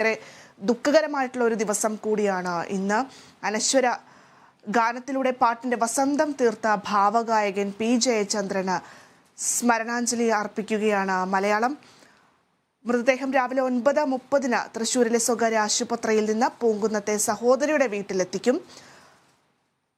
ഏറെ ദുഃഖകരമായിട്ടുള്ള ഒരു ദിവസം കൂടിയാണ് ഇന്ന്. അനശ്വര ഗാനത്തിലൂടെ പാട്ടിന്റെ വസന്തം തീർത്ത ഭാവഗായകൻ പി ജയചന്ദ്രന് സ്മരണാഞ്ജലി അർപ്പിക്കുകയാണ് മലയാളം. മൃതദേഹം രാവിലെ 9:30 തൃശ്ശൂരിലെ സ്വകാര്യ ആശുപത്രിയിൽ നിന്ന് പൂങ്കുന്നത്തെ സഹോദരിയുടെ വീട്ടിലെത്തിക്കും.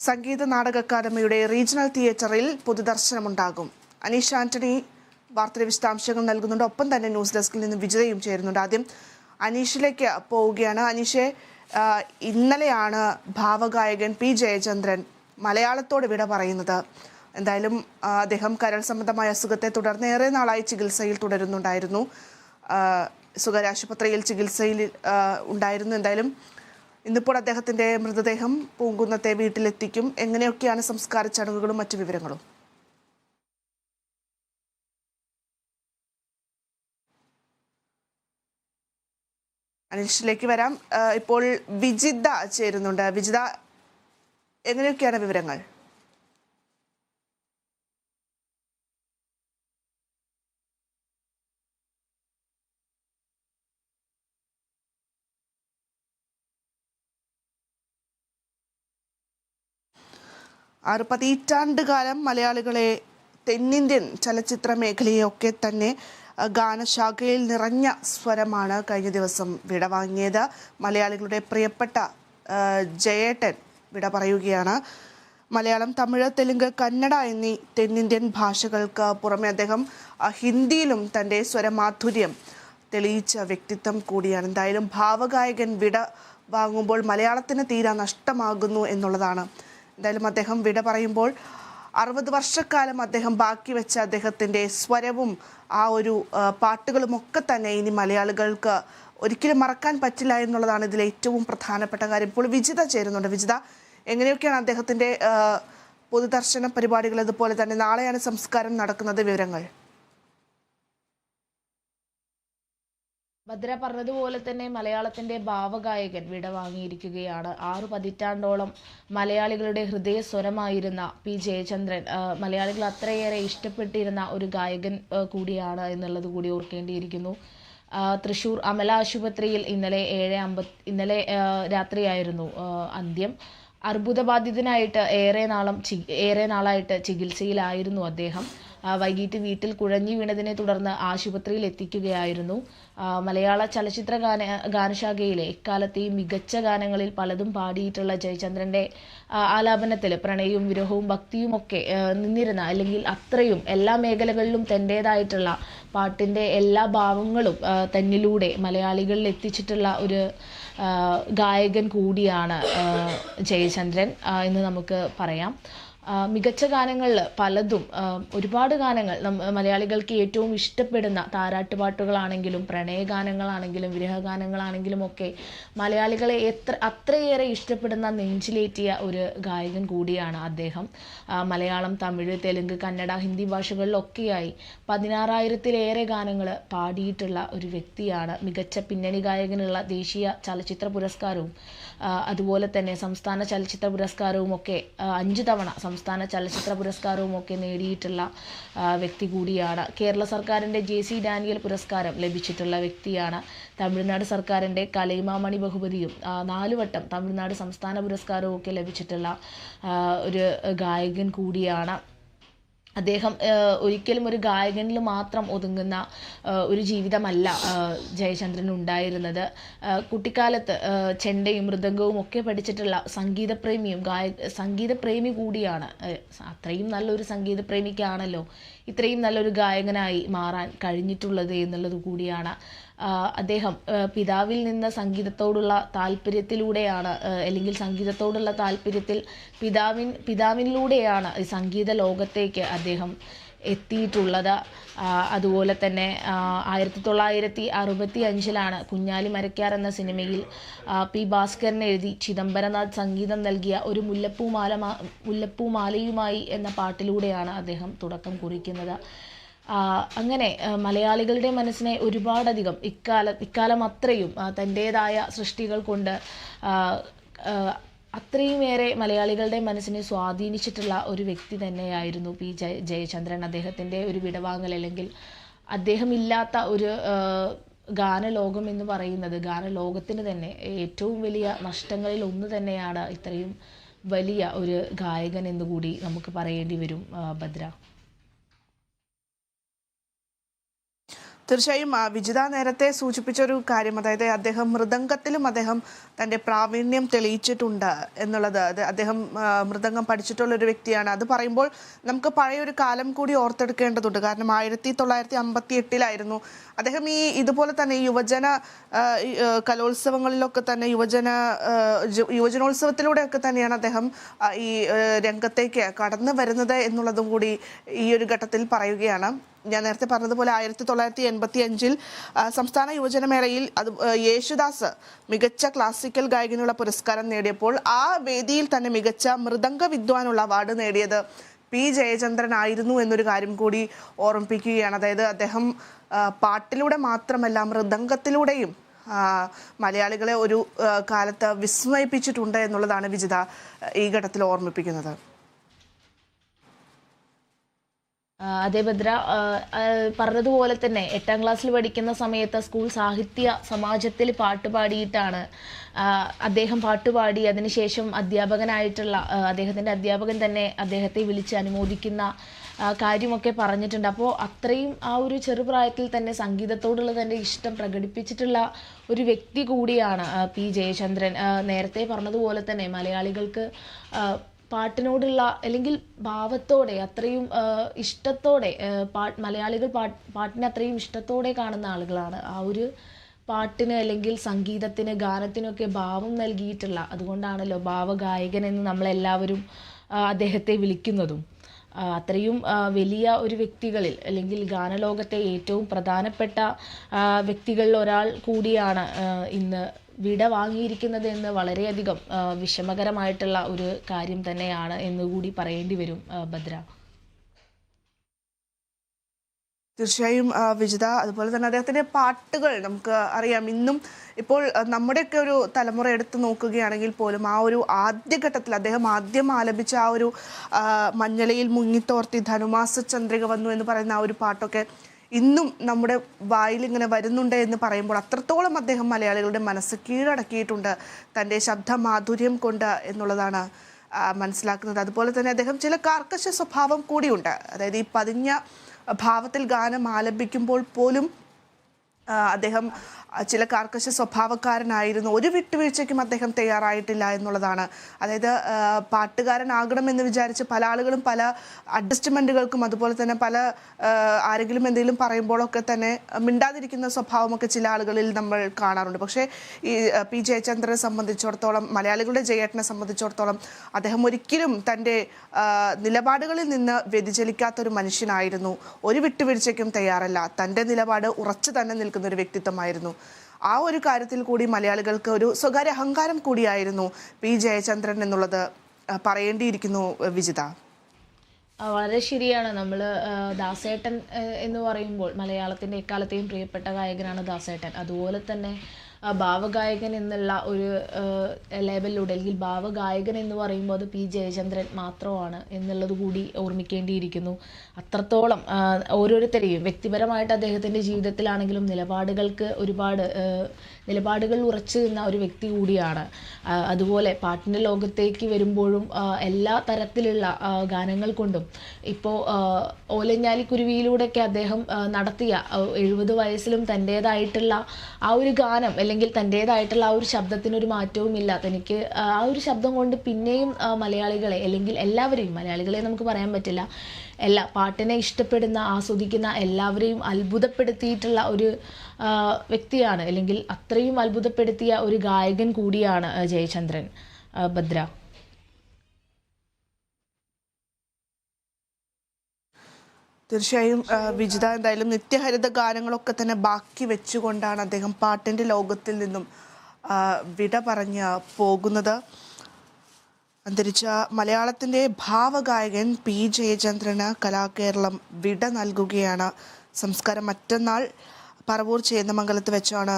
സംഗീത നാടക അക്കാദമിയുടെ റീജിയണൽ തിയേറ്ററിൽ പൊതുദർശനമുണ്ടാകും. അനീഷ് ആന്റണി വാർത്തയുടെ വിശദാംശങ്ങൾ നൽകുന്നുണ്ട്. ഒപ്പം തന്നെ ന്യൂസ് ഡെസ്കിൽ നിന്ന് വിജയയും ചേരുന്നുണ്ട്. ആദ്യം അനീഷിലേക്ക് പോവുകയാണ്. അനീഷെ, ഇന്നലെയാണ് ഭാവഗായകൻ പി ജയചന്ദ്രൻ മലയാളത്തോട് വിട പറയുന്നത്. എന്തായാലും അദ്ദേഹം കരൾ സംബന്ധമായ അസുഖത്തെ തുടർന്ന് ഏറെ നാളായി ചികിത്സയിൽ തുടരുന്നുണ്ടായിരുന്നു. സ്വകാര്യ ആശുപത്രിയിൽ ചികിത്സയിൽ ഉണ്ടായിരുന്നു. എന്തായാലും ഇന്നിപ്പോൾ അദ്ദേഹത്തിന്റെ മൃതദേഹം പൂങ്കുന്നത്തെ വീട്ടിലെത്തിക്കും. എങ്ങനെയൊക്കെയാണ് സംസ്കാര ചടങ്ങുകളും മറ്റു വിവരങ്ങളും? അനീഷിലേക്ക് വരാം. ഇപ്പോൾ വിജിത ചേരുന്നുണ്ട്. വിജിത, എങ്ങനെയൊക്കെയാണ് വിവരങ്ങൾ? പതിറ്റാണ്ടുകാലം മലയാളികളെ, തെന്നിന്ത്യൻ ചലച്ചിത്ര മേഖലയൊക്കെ തന്നെ ഗാനശാഖയിൽ നിറഞ്ഞ സ്വരമാണ് കഴിഞ്ഞ ദിവസം വിടവാങ്ങിയത്. മലയാളികളുടെ പ്രിയപ്പെട്ട ജയേട്ടൻ വിട പറയുകയാണ്. മലയാളം, തമിഴ്, തെലുങ്ക്, കന്നഡ എന്നീ തെന്നിന്ത്യൻ ഭാഷകൾക്ക് പുറമെ അദ്ദേഹം ഹിന്ദിയിലും തൻ്റെ സ്വരമാധുര്യം തെളിയിച്ച വ്യക്തിത്വം കൂടിയാണ്. എന്തായാലും ഭാവഗായകൻ വിട വാങ്ങുമ്പോൾ മലയാളത്തിന് തീരെ നഷ്ടമാകുന്നു എന്നുള്ളതാണ്. എന്തായാലും അദ്ദേഹം വിട പറയുമ്പോൾ 60 വർഷക്കാലം അദ്ദേഹം ബാക്കി വെച്ച അദ്ദേഹത്തിൻ്റെ സ്വരവും ആ ഒരു പാട്ടുകളുമൊക്കെ തന്നെ ഇനി മലയാളികൾക്ക് ഒരിക്കലും മറക്കാൻ പറ്റില്ല എന്നുള്ളതാണ് ഇതിലെ ഏറ്റവും പ്രധാനപ്പെട്ട കാര്യം. ഇപ്പോൾ വിജിത ചേരുന്നുണ്ട്. വിജിത, എങ്ങനെയൊക്കെയാണ് അദ്ദേഹത്തിൻ്റെ പൊതുദർശന പരിപാടികൾ, അതുപോലെ തന്നെ നാളെയാണ് സംസ്കാരം നടക്കുന്നത്, വിവരങ്ങൾ? ഭദ്ര പറഞ്ഞതുപോലെ തന്നെ മലയാളത്തിന്റെ ഭാവഗായകൻ വിട വാങ്ങിയിരിക്കുകയാണ്. 6 പതിറ്റാണ്ടോളം മലയാളികളുടെ ഹൃദയ സ്വരമായിരുന്ന പി ജയചന്ദ്രൻ മലയാളികൾ അത്രയേറെ ഇഷ്ടപ്പെട്ടിരുന്ന ഒരു ഗായകൻ കൂടിയാണ് എന്നുള്ളത് കൂടി ഓർക്കേണ്ടിയിരിക്കുന്നു. തൃശ്ശൂർ അമല ആശുപത്രിയിൽ ഇന്നലെ രാത്രിയായിരുന്നു അന്ത്യം. അർബുദബാധിതനായിട്ട് ഏറെ നാളായിട്ട് ചികിത്സയിലായിരുന്നു അദ്ദേഹം. വൈകിട്ട് വീട്ടിൽ കുഴഞ്ഞു വീണതിനെ തുടർന്ന് ആശുപത്രിയിൽ എത്തിക്കുകയായിരുന്നു. മലയാള ചലച്ചിത്ര ഗാനശാഖയിലെ എക്കാലത്തെയും മികച്ച ഗാനങ്ങളിൽ പലതും പാടിയിട്ടുള്ള ജയചന്ദ്രൻ്റെ ആലാപനത്തിൽ പ്രണയവും വിരഹവും ഭക്തിയും ഒക്കെ നിന്നിരുന്ന, അല്ലെങ്കിൽ അത്രയും എല്ലാ മേഖലകളിലും തൻ്റേതായിട്ടുള്ള പാട്ടിൻ്റെ എല്ലാ ഭാവങ്ങളും തന്നിലൂടെ മലയാളികളിൽ എത്തിച്ചിട്ടുള്ള ഒരു ഗായകൻ കൂടിയാണ് ജയചന്ദ്രൻ എന്ന് നമുക്ക് പറയാം. മികച്ച ഗാനങ്ങളിൽ പലതും, ഒരുപാട് ഗാനങ്ങൾ മലയാളികൾക്ക് ഏറ്റവും ഇഷ്ടപ്പെടുന്ന താരാട്ടുപാട്ടുകളാണെങ്കിലും പ്രണയഗാനങ്ങളാണെങ്കിലും വിരഹഗാനങ്ങളാണെങ്കിലും ഒക്കെ മലയാളികളെ അത്രയേറെ ഇഷ്ടപ്പെടുന്ന, നെഞ്ചിലേറ്റിയ ഒരു ഗായകൻ കൂടിയാണ് അദ്ദേഹം. മലയാളം, തമിഴ്, തെലുങ്ക്, കന്നഡ, ഹിന്ദി ഭാഷകളിലൊക്കെയായി 16,000-ലേറെ ഗാനങ്ങൾ പാടിയിട്ടുള്ള ഒരു വ്യക്തിയാണ്. മികച്ച പിന്നണി ഗായകനുള്ള ദേശീയ ചലച്ചിത്ര പുരസ്കാരവും അതുപോലെ തന്നെ സംസ്ഥാന ചലച്ചിത്ര പുരസ്കാരവും ഒക്കെ 5 തവണ സംസ്ഥാന ചലച്ചിത്ര പുരസ്കാരവും ഒക്കെ നേടിയിട്ടുള്ള വ്യക്തി കൂടിയാണ്. കേരള സർക്കാരിൻ്റെ JC ഡാനിയൽ പുരസ്കാരം ലഭിച്ചിട്ടുള്ള വ്യക്തിയാണ്. തമിഴ്നാട് സർക്കാരിൻ്റെ കലൈമാമണി ബഹുമതിയും 4 വട്ടം തമിഴ്നാട് സംസ്ഥാന പുരസ്കാരവും ഒക്കെ ലഭിച്ചിട്ടുള്ള ഒരു ഗായകൻ കൂടിയാണ് അദ്ദേഹം. ഒരിക്കലും ഒരു ഗായകനിൽ മാത്രം ഒതുങ്ങുന്ന ഒരു ജീവിതമല്ല ജയചന്ദ്രൻ ഉണ്ടായിരുന്നത്. കുട്ടിക്കാലത്ത് ചെണ്ടയും മൃദംഗവും ഒക്കെ പഠിച്ചിട്ടുള്ള സംഗീതപ്രേമി കൂടിയാണ്. അത്രയും നല്ലൊരു സംഗീതപ്രേമിക്കാണല്ലോ ഇത്രയും നല്ലൊരു ഗായകനായി മാറാൻ കഴിഞ്ഞിട്ടുള്ളത് എന്നുള്ളത് കൂടിയാണ്. അദ്ദേഹം പിതാവിൽ നിന്ന് സംഗീതത്തോടുള്ള താല്പര്യത്തിലൂടെയാണ്, അല്ലെങ്കിൽ സംഗീതത്തോടുള്ള താല്പര്യത്തിൽ പിതാവിനിലൂടെയാണ് സംഗീത ലോകത്തേക്ക് അദ്ദേഹം എത്തിയിട്ടുള്ളത്. അതുപോലെ തന്നെ 1965 കുഞ്ഞാലി മരക്കാർ എന്ന സിനിമയിൽ പി ഭാസ്കരൻ എഴുതി ചിദംബരനാഥ് സംഗീതം നൽകിയ ഒരു മുല്ലപ്പൂമാലയുമായി എന്ന പാട്ടിലൂടെയാണ് അദ്ദേഹം തുടക്കം കുറിക്കുന്നത്. അങ്ങനെ മലയാളികളുടെ മനസ്സിനെ ഒരുപാടധികം ഇക്കാലം അത്രയും തൻ്റേതായ സൃഷ്ടികൾ കൊണ്ട് അത്രയുമേറെ മലയാളികളുടെ മനസ്സിനെ സ്വാധീനിച്ചിട്ടുള്ള ഒരു വ്യക്തി തന്നെയായിരുന്നു പി ജയചന്ദ്രൻ. അദ്ദേഹത്തിൻ്റെ ഒരു വിടവാങ്ങൽ, അല്ലെങ്കിൽ അദ്ദേഹമില്ലാത്ത ഒരു ഗാനലോകം എന്ന് പറയുന്നത് ഗാനലോകത്തിന് തന്നെ ഏറ്റവും വലിയ നഷ്ടങ്ങളിൽ ഒന്ന് തന്നെയാണ് ഇത്രയും വലിയ ഒരു ഗായകൻ എന്നുകൂടി നമുക്ക് പറയേണ്ടി വരും ഭദ്ര. തീർച്ചയായും വിജിത നേരത്തെ സൂചിപ്പിച്ചൊരു കാര്യം, അതായത് അദ്ദേഹം മൃദംഗത്തിലും അദ്ദേഹം തൻ്റെ പ്രാവീണ്യം തെളിയിച്ചിട്ടുണ്ട് എന്നുള്ളത്. അദ്ദേഹം മൃദംഗം പഠിച്ചിട്ടുള്ള ഒരു വ്യക്തിയാണ്. അത് പറയുമ്പോൾ നമുക്ക് പഴയൊരു കാലം കൂടി ഓർത്തെടുക്കേണ്ടതുണ്ട്. കാരണം 1958 അദ്ദേഹം ഇതുപോലെ തന്നെ യുവജന കലോത്സവങ്ങളിലൊക്കെ തന്നെ യുവജനോത്സവത്തിലൂടെയൊക്കെ തന്നെയാണ് അദ്ദേഹം ഈ രംഗത്തേക്ക് കടന്നു വരുന്നത് എന്നുള്ളതും കൂടി ഈ ഒരു ഘട്ടത്തിൽ പറയുകയാണ്. ഞാൻ നേരത്തെ പറഞ്ഞതുപോലെ 1985 സംസ്ഥാന യുവജനമേളയിൽ യേശുദാസ് മികച്ച ക്ലാസിക്കൽ ഗായകനുള്ള പുരസ്കാരം നേടിയപ്പോൾ ആ വേദിയിൽ തന്നെ മികച്ച മൃദംഗ വിദ്വാനുള്ള അവാർഡ് നേടിയത് പി ജയചന്ദ്രൻ ആയിരുന്നു എന്നൊരു കാര്യം കൂടി ഓർമ്മിപ്പിക്കുകയാണ്. അതായത് അദ്ദേഹം പാട്ടിലൂടെ മാത്രമല്ല മൃദംഗത്തിലൂടെയും മലയാളികളെ ഒരു കാലത്ത് വിസ്മയിപ്പിച്ചിട്ടുണ്ട് എന്നുള്ളതാണ് വിജിത ഈ ഘട്ടത്തിൽ ഓർമ്മിപ്പിക്കുന്നത്. അതേ ഭദ്ര, പറഞ്ഞതുപോലെ തന്നെ 8ാം ക്ലാസ്സിൽ പഠിക്കുന്ന സമയത്ത് സ്കൂൾ സാഹിത്യ സമാജത്തിൽ പാട്ടുപാടിയിട്ടാണ് അദ്ദേഹം പാട്ടുപാടി. അതിനുശേഷം അധ്യാപകനായിട്ടുള്ള അദ്ദേഹത്തിൻ്റെ അധ്യാപകൻ തന്നെ അദ്ദേഹത്തെ വിളിച്ച് അനുമോദിക്കുന്ന കാര്യമൊക്കെ പറഞ്ഞിട്ടുണ്ട്. അപ്പോൾ അത്രയും ആ ഒരു ചെറുപ്രായത്തിൽ തന്നെ സംഗീതത്തോടുള്ള തൻ്റെ ഇഷ്ടം പ്രകടിപ്പിച്ചിട്ടുള്ള ഒരു വ്യക്തി കൂടിയാണ് പി ജയചന്ദ്രൻ. നേരത്തെ പറഞ്ഞതുപോലെ തന്നെ മലയാളികൾക്ക് പാട്ടിനോടുള്ള അല്ലെങ്കിൽ ഭാവത്തോടെ അത്രയും ഇഷ്ടത്തോടെ മലയാളികൾ പാട്ടിനെ അത്രയും ഇഷ്ടത്തോടെ കാണുന്ന ആളുകളാണ്. ആ ഒരു പാട്ടിന് അല്ലെങ്കിൽ സംഗീതത്തിന് ഗാനത്തിനൊക്കെ ഭാവം നൽകിയിട്ടുള്ള, അതുകൊണ്ടാണല്ലോ ഭാവഗായകൻ എന്ന് നമ്മളെല്ലാവരും അദ്ദേഹത്തെ വിളിക്കുന്നതും. അത്രയും വലിയ ഒരു വ്യക്തികളിൽ അല്ലെങ്കിൽ ഗാനലോകത്തെ ഏറ്റവും പ്രധാനപ്പെട്ട വ്യക്തികളിൽ ഒരാൾ കൂടിയാണ് ഇന്ന് വിട വാങ്ങിയിരിക്കുന്നത് എന്ന് വളരെയധികം വിഷമകരമായിട്ടുള്ള ഒരു കാര്യം തന്നെയാണ് എന്നുകൂടി പറയേണ്ടി വരും ഭദ്ര. തീർച്ചയായും വിജിത, അതുപോലെ തന്നെ അദ്ദേഹത്തിൻ്റെ പാട്ടുകൾ നമുക്ക് അറിയാം. ഇന്നും ഇപ്പോൾ നമ്മുടെയൊക്കെ ഒരു തലമുറ എടുത്ത് നോക്കുകയാണെങ്കിൽ പോലും ആ ഒരു ആദ്യഘട്ടത്തിൽ അദ്ദേഹം ആദ്യം ആലപിച്ച ആ ഒരു മഞ്ഞളയിൽ മുങ്ങിത്തോർത്തി ധനുമാസ ചന്ദ്രിക വന്നു എന്ന് പറയുന്ന ആ ഒരു പാട്ടൊക്കെ ഇന്നും നമ്മുടെ വായിൽ ഇങ്ങനെ വരുന്നുണ്ട് എന്ന് പറയുമ്പോൾ അത്രത്തോളം അദ്ദേഹം മലയാളികളുടെ മനസ്സ് കീഴടക്കിയിട്ടുണ്ട് തൻ്റെ ശബ്ദമാധുര്യം കൊണ്ട് എന്നുള്ളതാണ് മനസ്സിലാക്കുന്നത്. അതുപോലെ തന്നെ അദ്ദേഹം ചില കാർക്കശ സ്വഭാവം കൂടിയുണ്ട്. അതായത് ഈ പതിഞ്ഞ ഭാവത്തിൽ ഗാനം ആലപിക്കുമ്പോൾ പോലും അദ്ദേഹം ചില കാർക്കശ സ്വഭാവക്കാരനായിരുന്നു. ഒരു വിട്ടുവീഴ്ചയ്ക്കും അദ്ദേഹം തയ്യാറായിട്ടില്ല എന്നുള്ളതാണ്. അതായത് പാട്ടുകാരനാകണമെന്ന് വിചാരിച്ച് പല ആളുകളും പല അഡ്ജസ്റ്റ്മെൻറ്റുകൾക്കും അതുപോലെ തന്നെ പല ആരെങ്കിലും എന്തെങ്കിലും പറയുമ്പോഴൊക്കെ തന്നെ മിണ്ടാതിരിക്കുന്ന സ്വഭാവമൊക്കെ ചില ആളുകളിൽ നമ്മൾ കാണാറുണ്ട്. പക്ഷേ ഈ പി ജയചന്ദ്രനെ സംബന്ധിച്ചിടത്തോളം, മലയാളികളുടെ ജയേട്ടനെ സംബന്ധിച്ചിടത്തോളം അദ്ദേഹം ഒരിക്കലും തൻ്റെ നിലപാടുകളിൽ നിന്ന് വ്യതിചലിക്കാത്തൊരു മനുഷ്യനായിരുന്നു. ഒരു വിട്ടുവീഴ്ചയ്ക്കും തയ്യാറല്ല. തൻ്റെ നിലപാട് ഉറച്ചു തന്നെ നിൽക്കുന്ന ഒരു വ്യക്തിത്വമായിരുന്നു. ആ ഒരു കാര്യത്തിൽ കൂടി മലയാളികൾക്ക് ഒരു സ്വകാര്യ അഹങ്കാരം കൂടിയായിരുന്നു പി ജയചന്ദ്രൻ എന്നുള്ളത് പറയേണ്ടിയിരിക്കുന്നു വിജിത. വളരെ ശരിയാണ്. നമ്മൾ ദാസേട്ടൻ എന്ന് പറയുമ്പോൾ മലയാളത്തിൻ്റെ എക്കാലത്തെയും പ്രിയപ്പെട്ട ഗായകനാണ് ദാസേട്ടൻ. അതുപോലെ തന്നെ ഭാവഗായകൻ എന്നുള്ള ഒരു ലേബലിലൂടെ അല്ലെങ്കിൽ ഭാവഗായകൻ എന്ന് പറയുമ്പോൾ അത് പി ജയചന്ദ്രൻ മാത്രമാണ് എന്നുള്ളത് കൂടി ഓർമ്മിക്കേണ്ടിയിരിക്കുന്നു. അത്രത്തോളം ഓരോരുത്തരെയും വ്യക്തിപരമായിട്ട് അദ്ദേഹത്തിൻ്റെ ജീവിതത്തിലാണെങ്കിലും ഒരുപാട് നിലപാടുകൾ ഉറച്ചു നിന്ന ഒരു വ്യക്തി കൂടിയാണ്. അതുപോലെ പാട്ടിൻ്റെ ലോകത്തേക്ക് വരുമ്പോഴും എല്ലാ തരത്തിലുള്ള ഗാനങ്ങൾ കൊണ്ടും ഇപ്പോൾ ഓലഞ്ഞാലിക്കുരുവിയിലൂടെയൊക്കെ അദ്ദേഹം നടത്തിയ 70 വയസ്സിലും തൻ്റേതായിട്ടുള്ള ആ ഒരു ഗാനം അല്ലെങ്കിൽ തൻ്റേതായിട്ടുള്ള ആ ഒരു ശബ്ദത്തിനൊരു മാറ്റവുമില്ല. തനിക്ക് ആ ഒരു ശബ്ദം കൊണ്ട് പിന്നെയും മലയാളികളെ അല്ലെങ്കിൽ എല്ലാവരെയും, മലയാളികളെ നമുക്ക് പറയാൻ പറ്റില്ല, പാട്ടിനെ ഇഷ്ടപ്പെടുന്ന ആസ്വദിക്കുന്ന എല്ലാവരെയും അത്ഭുതപ്പെടുത്തിയിട്ടുള്ള ഒരു വ്യക്തിയാണ്. അല്ലെങ്കിൽ അത്രയും അത്ഭുതപ്പെടുത്തിയ ഒരു ഗായകൻ കൂടിയാണ് ജയചന്ദ്രൻ. ഭദ്ര. തീർച്ചയായും വിജിത, എന്തായാലും നിത്യഹരിത ഗാനങ്ങളൊക്കെ തന്നെ ബാക്കി വെച്ചുകൊണ്ടാണ് അദ്ദേഹം പാട്ടിൻ്റെ ലോകത്തിൽ നിന്നും വിട പറഞ്ഞ് പോകുന്നത്. അന്തരിച്ച മലയാളത്തിൻ്റെ ഭാവഗായകൻ പി ജയചന്ദ്രന് കലാകേരളം വിട നൽകുകയാണ്. സംസ്കാരം മറ്റന്നാൾ പറവൂർ ചേന്ദമംഗലത്ത് വെച്ചാണ്,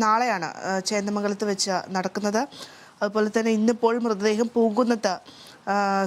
നാളെയാണ് ചേന്ദമംഗലത്ത് വെച്ച് നടക്കുന്നത്. അതുപോലെ തന്നെ ഇന്നിപ്പോൾ മൃതദേഹം പൂങ്കുന്നത്ത്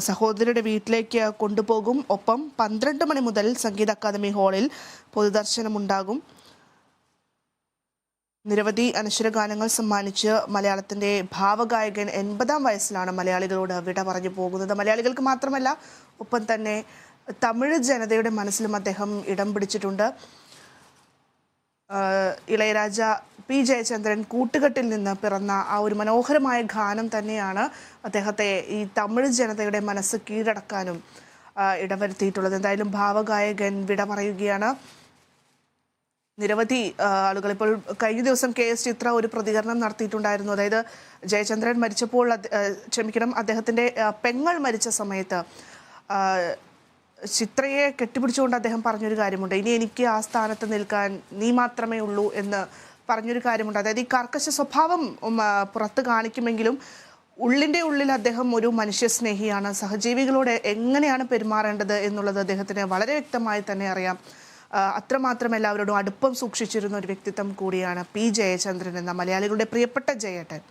സഹോദരിയുടെ വീട്ടിലേക്ക് കൊണ്ടുപോകും. ഒപ്പം 12 മണി മുതൽ സംഗീത അക്കാദമി ഹാളിൽ പൊതുദർശനമുണ്ടാകും. നിരവധി അനശ്വര ഗാനങ്ങൾ സമ്മാനിച്ച് മലയാളത്തിന്റെ ഭാവഗായകൻ 80-ാം വയസ്സിലാണ് മലയാളികളോട് വിട പറഞ്ഞു പോകുന്നത്. മലയാളികൾക്ക് മാത്രമല്ല, ഒപ്പം തന്നെ തമിഴ് ജനതയുടെ മനസ്സിലും അദ്ദേഹം ഇടം പിടിച്ചിട്ടുണ്ട്. ഇളയരാജ, പി ജയചന്ദ്രൻ കൂട്ടുകെട്ടിൽ നിന്ന് പിറന്ന ആ ഒരു മനോഹരമായ ഗാനം തന്നെയാണ് അദ്ദേഹത്തെ ഈ തമിഴ് ജനതയുടെ മനസ്സ് കീഴടക്കാനും ഇടവരുത്തിയിട്ടുള്ളത്. എന്തായാലും ഭാവഗായകൻ വിട പറയുകയാണ്. നിരവധി ആളുകൾ ഇപ്പോൾ കഴിഞ്ഞ ദിവസം KS ചിത്ര ഒരു പ്രതികരണം നടത്തിയിട്ടുണ്ടായിരുന്നു. അതായത് ജയചന്ദ്രൻ മരിച്ചപ്പോൾ അദ്ദേഹത്തിൻ്റെ പെങ്ങൾ മരിച്ച സമയത്ത് ചിത്രയെ കെട്ടിപ്പിടിച്ചുകൊണ്ട് അദ്ദേഹം പറഞ്ഞൊരു കാര്യമുണ്ട്, ഇനി എനിക്ക് ആ സ്ഥാനത്ത് നിൽക്കാൻ നീ മാത്രമേ ഉള്ളൂ എന്ന് പറഞ്ഞൊരു കാര്യമുണ്ട്. അതായത് ഈ കർക്കശ സ്വഭാവം പുറത്ത് കാണിക്കുമെങ്കിലും ഉള്ളിൻ്റെ ഉള്ളിൽ അദ്ദേഹം ഒരു മനുഷ്യസ്നേഹിയാണ്. സഹജീവികളോട് എങ്ങനെയാണ് പെരുമാറേണ്ടത് എന്നുള്ളത് അദ്ദേഹത്തിന് വളരെ വ്യക്തമായി തന്നെ അറിയാം. അത്രമാത്രം എല്ലാവരോടും അടുപ്പം സൂക്ഷിച്ചിരുന്ന ഒരു വ്യക്തിത്വം കൂടിയാണ് പി ജയചന്ദ്രൻ എന്ന മലയാളികളുടെ പ്രിയപ്പെട്ട ജയേട്ടൻ.